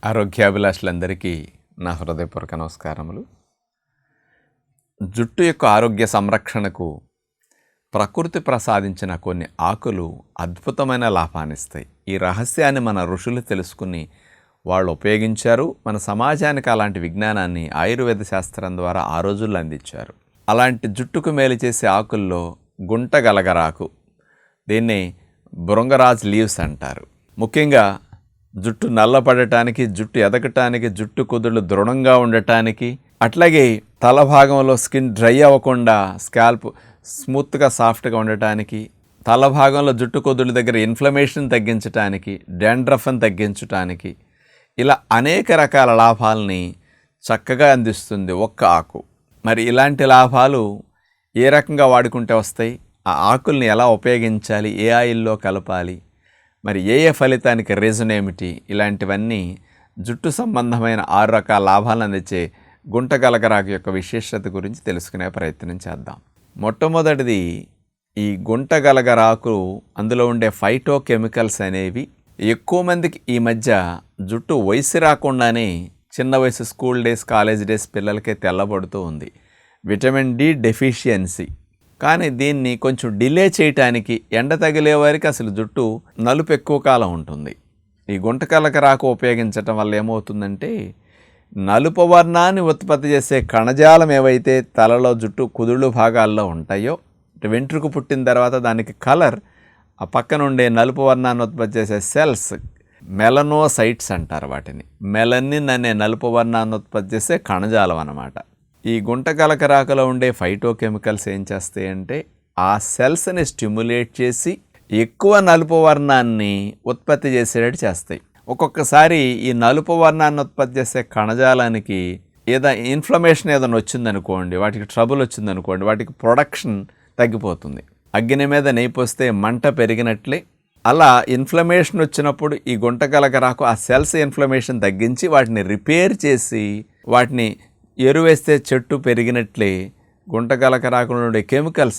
ఆరోగ్యాభిలాషులందరికీ నా హృదయపూర్వక నమస్కారములు. జుట్టు యొక్క ఆరోగ్య సంరక్షణకు ప్రకృతి ప్రసాదించిన కొన్ని ఆకులు అద్భుతమైన లాభాన్నిస్తాయి. ఈ రహస్యాన్ని మన ఋషులు తెలుసుకుని వాళ్ళు ఉపయోగించారు. మన సమాజానికి అలాంటి విజ్ఞానాన్ని ఆయుర్వేద శాస్త్రం ద్వారా ఆ రోజుల్లో అందించారు. అలాంటి జుట్టుకు మేలు చేసే ఆకుల్లో గుంటగలగరాకు, దీన్ని భృంగరాజ్ లీవ్స్ అంటారు. ముఖ్యంగా జుట్టు నల్లపడటానికి, జుట్టు ఎదగటానికి, జుట్టు కుదుళ్ళు దృఢంగా ఉండటానికి, అట్లాగే తల భాగంలో స్కిన్ డ్రై అవ్వకుండా స్కాల్ప్ స్మూత్గా సాఫ్ట్గా ఉండటానికి, తల భాగంలో జుట్టు కుదుళ్ళ దగ్గర ఇన్ఫ్లమేషన్ తగ్గించడానికి, డాండ్రఫ్ని తగ్గించటానికి, ఇలా అనేక రకాల లాభాలని చక్కగా అందిస్తుంది ఒక్క ఆకు. మరి ఇలాంటి లాభాలు ఏ రకంగా వాడుకుంటే వస్తాయి, ఆ ఆకుల్ని ఎలా ఉపయోగించాలి, ఏ ఆయిల్లో కలపాలి, మరి ఏ ఫలితానికి రీజన్ ఏమిటి, ఇలాంటివన్నీ జుట్టు సంబంధమైన 6 రకాల లాభాలను అందించే గుంటగలగరాకు యొక్క విశేషత గురించి తెలుసుకునే ప్రయత్నం చేద్దాం. మొట్టమొదటిది ఈ గుంటగలగరాకు, అందులో ఉండే ఫైటో కెమికల్స్ అనేవి ఎక్కువ మందికి ఈ మధ్య జుట్టు వయసు రాకుండానే చిన్న వయసు స్కూల్ డేస్, కాలేజ్ డేస్ పిల్లలకే తెల్లబడుతూ ఉంది. Vitamin D deficiency. కానీ దీన్ని కొంచెం డిలే చేయటానికి, ఎండ తగిలే వారికి అసలు జుట్టు నలుపు ఎక్కువ కాలం ఉంటుంది. ఈ గుంటగలగరాకు ఉపయోగించటం వల్ల ఏమవుతుందంటే, నలుపు వర్ణాన్ని ఉత్పత్తి చేసే కణజాలం ఏవైతే తలలో జుట్టు కుదుళ్ళు భాగాల్లో ఉంటాయో, వెంట్రుక పుట్టిన తర్వాత దానికి కలర్, ఆ పక్కన ఉండే నలుపు వర్ణాన్ని ఉత్పత్తి చేసే సెల్స్ మెలనోసైట్స్ అంటారు వాటిని. మెలనిన్ అనే నలుపు వర్ణాన్ని ఉత్పత్తి చేసే కణజాలం అన్నమాట. ఈ గుంటగలగరాకులో ఉండే ఫైటో కెమికల్స్ ఏం చేస్తాయంటే, ఆ సెల్స్ని స్టిమ్యులేట్ చేసి ఎక్కువ నలుపు వర్ణాన్ని ఉత్పత్తి చేసేటట్టు చేస్తాయి. ఒక్కొక్కసారి ఈ నలుపు వర్ణాన్ని ఉత్పత్తి చేసే కణజాలానికి ఇన్ఫ్లమేషన్ ఏదైనా వచ్చిందనుకోండి, వాటికి ట్రబుల్ వచ్చిందనుకోండి, వాటికి ప్రొడక్షన్ తగ్గిపోతుంది. అగ్ని మీద నెయ్యి పోస్తే మంట పెరిగినట్లే అలా ఇన్ఫ్లమేషన్ వచ్చినప్పుడు ఈ గుంటగలగరాకు ఆ సెల్స్ ఇన్ఫ్లమేషన్ తగ్గించి వాటిని రిపేర్ చేసి, వాటిని ఎరువేస్తే చెట్టు పెరిగినట్లే గుంటగలగరాకులో ఉండే కెమికల్స్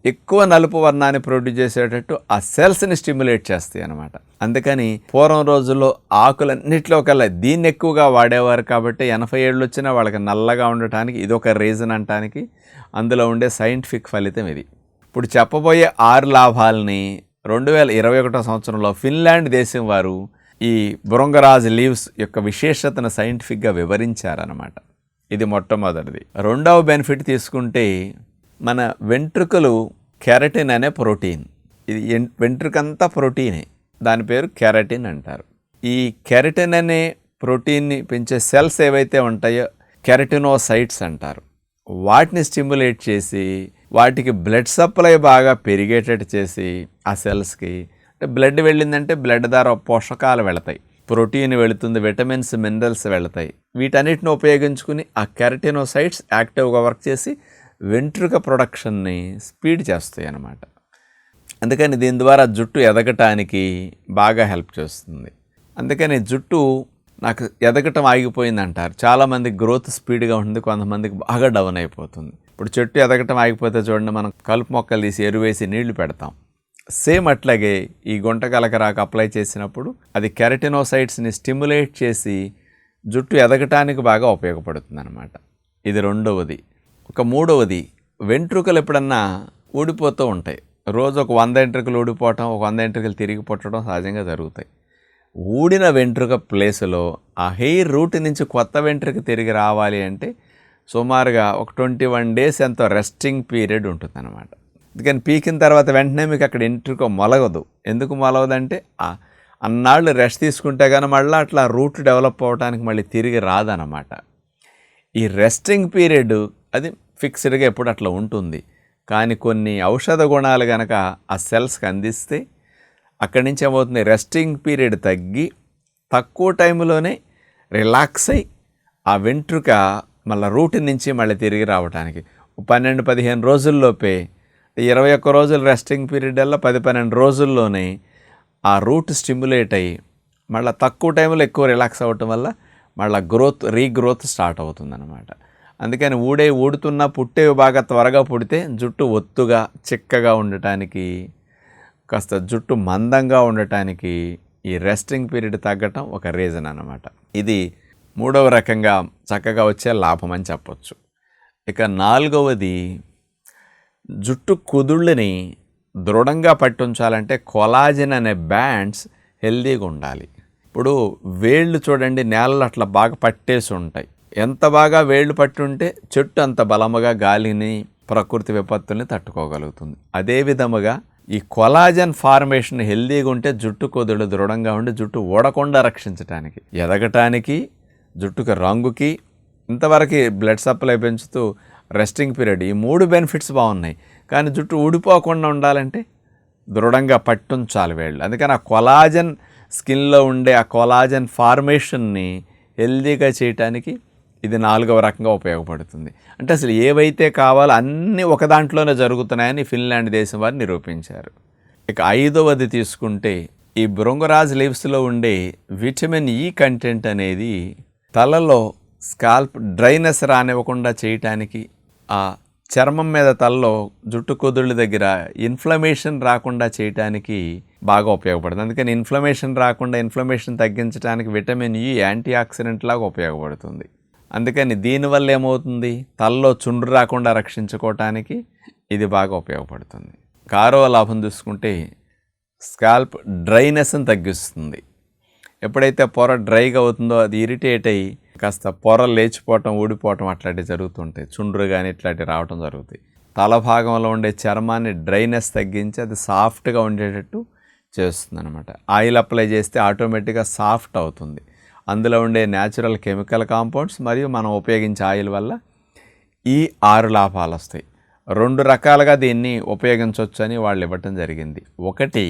ఎక్కువ నలుపు వర్ణాన్ని ప్రొడ్యూస్ చేసేటట్టు ఆ సెల్స్ని స్టిమ్యులేట్ చేస్తాయి అన్నమాట. అందుకని పూర్వం రోజుల్లో ఆకులన్నింటిలో కల్లా దీన్ని ఎక్కువగా వాడేవారు. కాబట్టి 80 ఏళ్ళు వచ్చినా వాళ్ళకి నల్లగా ఉండటానికి ఇదొక రీజన్ అంటానికి అందులో ఉండే సైంటిఫిక్ ఫలితం ఇది. ఇప్పుడు చెప్పబోయే 6 లాభాలని 2021 సంవత్సరంలో ఫిన్లాండ్ దేశం వారు ఈ భృంగరాజ్ లీవ్స్ యొక్క విశేషతను సైంటిఫిక్గా వివరించారన్నమాట. ఇది మొట్టమొదటిది. రెండవ బెనిఫిట్ తీసుకుంటే, మన వెంట్రుకలు కెరటిన్ అనే ప్రోటీన్, ఇది వెంట్రుకంతా ప్రోటీనే, దాని పేరు కెరటిన్ అంటారు. ఈ కెరటిన్ అనే ప్రోటీన్ని పెంచే సెల్స్ ఏవైతే ఉంటాయో కెరటినోసైట్స్ అంటారు. వాటిని స్టిమ్యులేట్ చేసి వాటికి బ్లడ్ సప్లై బాగా పెరిగేటట్టు చేసి, ఆ సెల్స్కి అంటే బ్లడ్ వెళ్ళిందంటే బ్లడ్ ద్వారా పోషకాలు వెళతాయి, ప్రోటీన్ వెళుతుంది, విటమిన్స్, మినరల్స్ వెళతాయి. వీటన్నిటిని ఉపయోగించుకుని ఆ కెరటినోసైట్స్ యాక్టివ్గా వర్క్ చేసి వెంట్రుక ప్రొడక్షన్ని స్పీడ్ చేస్తాయి అన్నమాట. అందుకని దీని ద్వారా జుట్టు ఎదగటానికి బాగా హెల్ప్ చేస్తుంది. అందుకని జుట్టు నాకు ఎదగటం ఆగిపోయింది అంటారు. చాలామంది గ్రోత్ స్పీడ్గా ఉంటుంది, కొంతమందికి బాగా డౌన్ అయిపోతుంది. ఇప్పుడు చెట్టు ఎదగటం ఆగిపోతే చూడండి, మనం కలుపు మొక్కలు తీసి ఎరువేసి నీళ్లు పెడతాం. సేమ్ అట్లాగే ఈ గుంటగలగరాకు అప్లై చేసినప్పుడు అది కెరటినోసైట్స్ని స్టిమ్యులేట్ చేసి జుట్టు ఎదగటానికి బాగా ఉపయోగపడుతుంది అన్నమాట. ఇది రెండవది. మూడవది, వెంట్రుకలు ఎప్పుడన్నా ఊడిపోతూ ఉంటాయి. రోజు ఒక 100 వెంట్రుకలు ఊడిపోవటం, ఒక 100 వెంట్రుకలు తిరిగి పుట్టడం సహజంగా జరుగుతాయి. ఊడిన వెంట్రుక ప్లేసులో ఆ హెయిర్ రూట్ నుంచి కొత్త వెంట్రుక తిరిగి రావాలి అంటే సుమారుగా ఒక 21 డేస్ ఎంతో రెస్టింగ్ పీరియడ్ ఉంటుంది అన్నమాట. అందుకని పీకిన తర్వాత వెంటనే మీకు అక్కడ వెంట్రుక మొలగదు. ఎందుకు మొలగదంటే అన్నాళ్ళు రెస్ట్ తీసుకుంటే కానీ మళ్ళీ అట్లా రూట్ డెవలప్ అవ్వడానికి మళ్ళీ తిరిగి రాదన్నమాట. ఈ రెస్టింగ్ పీరియడ్ అది ఫిక్స్డ్గా ఎప్పుడు అట్లా ఉంటుంది. కానీ కొన్ని ఔషధ గుణాలు కనుక ఆ సెల్స్కి అందిస్తే అక్కడి నుంచి ఏమవుతుంది, రెస్టింగ్ పీరియడ్ తగ్గి తక్కువ టైంలోనే రిలాక్స్ అయ్యి ఆ వెంట్రుక మళ్ళీ రూట్ నుంచి మళ్ళీ తిరిగి రావడానికి 12-15 రోజుల్లోపే, 21 రోజులు రెస్టింగ్ పీరియడ్ వల్ల 10-12 రోజుల్లోనే ఆ రూట్ స్టిమ్యులేట్ అయ్యి మళ్ళీ తక్కువ టైంలో ఎక్కువ రిలాక్స్ అవ్వటం వల్ల మళ్ళీ రీగ్రోత్ స్టార్ట్ అవుతుందన్నమాట. అందుకని ఊడుతున్నా పుట్టేవి బాగా త్వరగా పుడితే జుట్టు ఒత్తుగా చిక్కగా ఉండటానికి, కాస్త జుట్టు మందంగా ఉండటానికి ఈ రెస్టింగ్ పీరియడ్ తగ్గటం ఒక రీజన్ అన్నమాట. ఇది మూడవ రకంగా చక్కగా వచ్చే లాభం అని చెప్పొచ్చు. ఇక నాలుగవది, జుట్టు కుదుళ్ళని దృఢంగా పట్టుంచాలంటే కొలాజన్ అనే బ్యాండ్స్ హెల్దీగా ఉండాలి. ఇప్పుడు వేళ్ళు చూడండి, నేలలో అట్లా బాగా పట్టేసి ఉంటాయి. ఎంత బాగా వేళ్ళు పట్టుంటే చెట్టు అంత బలముగా గాలిని, ప్రకృతి విపత్తుల్ని తట్టుకోగలుగుతుంది. అదే విధముగా ఈ కొలాజన్ ఫార్మేషన్ హెల్దీగా ఉంటే జుట్టు కుదుళ్ళు దృఢంగా ఉండి జుట్టు ఊడకుండా రక్షించడానికి, ఎదగటానికి, జుట్టుకి రంగుకి, ఇంతవరకు బ్లడ్ సప్లై పెంచుతూ రెస్టింగ్ పీరియడ్, ఈ 3 బెనిఫిట్స్ బాగున్నాయి. కానీ జుట్టు ఊడిపోకుండా ఉండాలంటే దృఢంగా పట్టుంచాలి వేళ్ళు. అందుకని ఆ కొలాజన్, స్కిన్లో ఉండే ఆ కొలాజన్ ఫార్మేషన్ని హెల్దీగా చేయటానికి ఇది 4వ రకంగా ఉపయోగపడుతుంది. అంటే అసలు ఏవైతే కావాలో అన్నీ ఒక దాంట్లోనే జరుగుతున్నాయని ఫిన్లాండ్ దేశం వారు నిరూపించారు. ఇక 5వది తీసుకుంటే, ఈ భృంగరాజ్ లీవ్స్లో ఉండే విటమిన్ ఈ కంటెంట్ అనేది తలలో స్కాల్ప్ డ్రైనెస్ రానివ్వకుండా చేయటానికి, ఆ చర్మం మీద తలలో జుట్టు కుదుళ్ళ దగ్గర ఇన్ఫ్లమేషన్ రాకుండా చేయటానికి బాగా ఉపయోగపడుతుంది. అందుకని ఇన్ఫ్లమేషన్ రాకుండా, ఇన్ఫ్లమేషన్ తగ్గించడానికి విటమిన్ ఈ యాంటీ ఆక్సిడెంట్ లాగా ఉపయోగపడుతుంది. అందుకని దీనివల్ల ఏమవుతుంది, తలలో చుండ్రు రాకుండా రక్షించుకోవటానికి ఇది బాగా ఉపయోగపడుతుంది. 6వ లాభం చూసుకుంటే, స్కాల్ప్ డ్రైనెస్ని తగ్గిస్తుంది. ఎప్పుడైతే పొర డ్రైగా అవుతుందో అది ఇరిటేట్ అయ్యి కాస్త పొరలు లేచిపోవటం, ఊడిపోవటం అట్లాంటివి జరుగుతుంటాయి. చుండ్రు కానీ ఇట్లాంటివి రావటం జరుగుతాయి. తల భాగంలో ఉండే చర్మాన్ని డ్రైనెస్ తగ్గించి అది సాఫ్ట్గా ఉండేటట్టు చేస్తుంది అనమాట. ఆయిల్ అప్లై చేస్తే ఆటోమేటిక్గా సాఫ్ట్ అవుతుంది. అందులో ఉండే న్యాచురల్ కెమికల్ కాంపౌండ్స్ మరియు మనం ఉపయోగించే ఆయిల్ వల్ల ఈ 6 లాభాలు వస్తాయి. 2 రకాలుగా దీన్ని ఉపయోగించవచ్చు అని వాళ్ళు ఇవ్వటం జరిగింది. ఒకటి,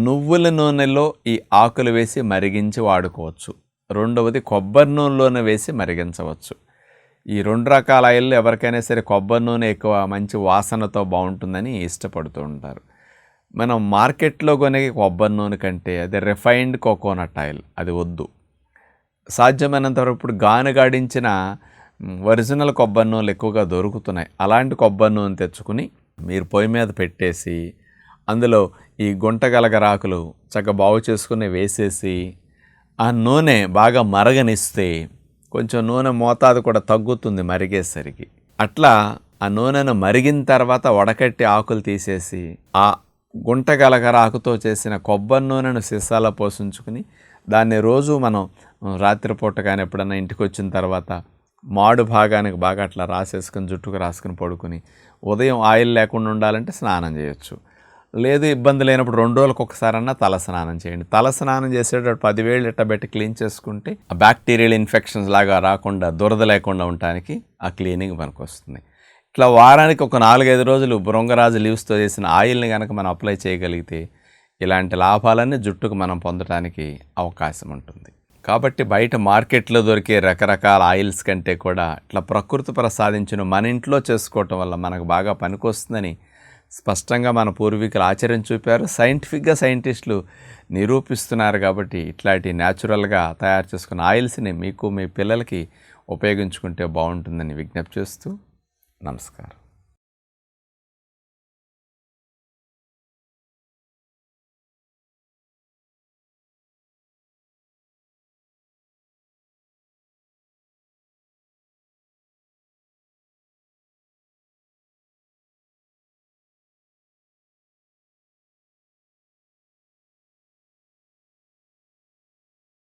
నువ్వుల నూనెలో ఈ ఆకులు వేసి మరిగించి వాడుకోవచ్చు. 2వది, కొబ్బరి నూనెలోనే వేసి మరిగించవచ్చు. ఈ 2 రకాల ఆయిల్ ఎవరికైనా సరే కొబ్బరి నూనె ఎక్కువ మంచి వాసనతో బాగుంటుందని ఇష్టపడుతూ ఉంటారు. మనం మార్కెట్లో కొనే కొబ్బరి నూనె కంటే అది రిఫైన్డ్ కోకోనట్ ఆయిల్, అది వద్దు. సాధ్యమైనంత వరకు ఇప్పుడు గానుగాడించిన ఒరిజినల్ కొబ్బరి నూనెలు ఎక్కువగా దొరుకుతున్నాయి. అలాంటి కొబ్బరి నూనె తెచ్చుకుని మీరు పొయ్యి మీద పెట్టేసి అందులో ఈ గుంటగలగరాకులు చక్కగా బాగు చేసుకుని వేసేసి ఆ నూనె బాగా మరగనిస్తే కొంచెం నూనె మోతాదు కూడా తగ్గుతుంది మరిగేసరికి. అట్లా ఆ నూనెను మరిగిన తర్వాత వడకట్టి ఆకులు తీసేసి ఆ గుంటగలగరాకుతో చేసిన కొబ్బరి నూనెను సీసాలో పోసించుకుని దాన్ని రోజు మనం రాత్రిపూట కానీ ఎప్పుడన్నా ఇంటికి వచ్చిన తర్వాత మాడు భాగానికి బాగా అట్లా రాసేసుకుని జుట్టుకు రాసుకుని పడుకుని ఉదయం ఆయిల్ లేకుండా ఉండాలంటే స్నానం చేయొచ్చు. లేదు ఇబ్బంది లేనప్పుడు 2 రోజులకు ఒకసారన్నా తల స్నానం చేయండి. తల స్నానం చేసేటప్పుడు 10 వేళ్ళు ఇట్ట పెట్టి క్లీన్ చేసుకుంటే ఆ బ్యాక్టీరియల్ ఇన్ఫెక్షన్స్ లాగా రాకుండా, దురద లేకుండా ఉండటానికి ఆ క్లీనింగ్ మనకు వస్తుంది. ఇట్లా వారానికి ఒక 4-5 రోజులు భృంగరాజు లీవ్స్తో చేసిన ఆయిల్ని కనుక మనం అప్లై చేయగలిగితే ఇలాంటి లాభాలన్నీ జుట్టుకు మనం పొందడానికి అవకాశం ఉంటుంది. కాబట్టి బయట మార్కెట్లో దొరికే రకరకాల ఆయిల్స్ కంటే కూడా ఇట్లా ప్రకృతి ప్రసాదించిన మన ఇంట్లో చేసుకోవటం వల్ల మనకు బాగా పనికొస్తుందని స్పష్టంగా మన పూర్వీకులు ఆచరించి చూపారు. సైంటిఫిక్గా సైంటిస్టులు నిరూపిస్తున్నారు. కాబట్టి ఇట్లాంటి న్యాచురల్గా తయారు చేసుకున్న ఆయిల్స్ని మీకు, మీ పిల్లలకి ఉపయోగించుకుంటే బాగుంటుందని విజ్ఞప్తి చేస్తూ నమస్కారం.